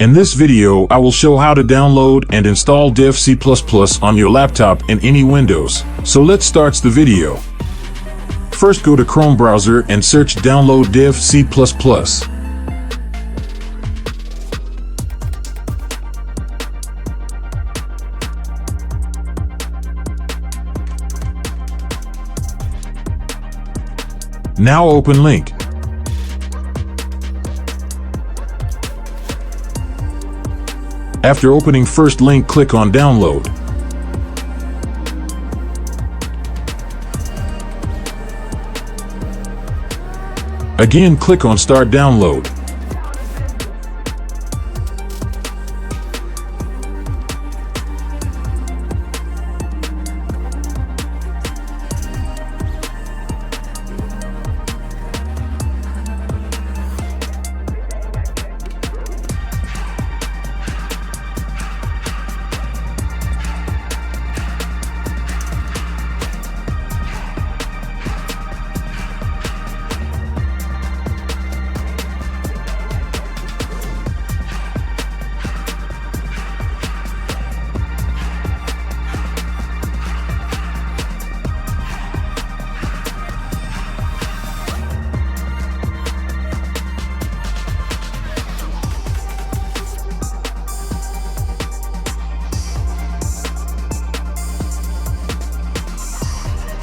In this video, I will show how to download and install Dev C++ on your laptop in any Windows. So let's start the video. First, go to Chrome browser and search download Dev C++. Now open link. After opening first link, click on download. Again, click on start download.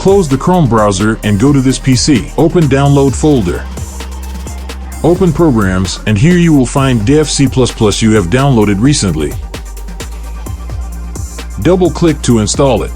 Close the Chrome browser and go to this PC. Open Download folder. Open Programs, and here you will find Dev C++ you have downloaded recently. Double-click to install it.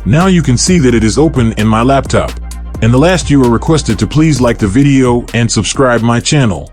Now you can see that it is open in my laptop. In the last, you are requested to please like the video and subscribe my channel.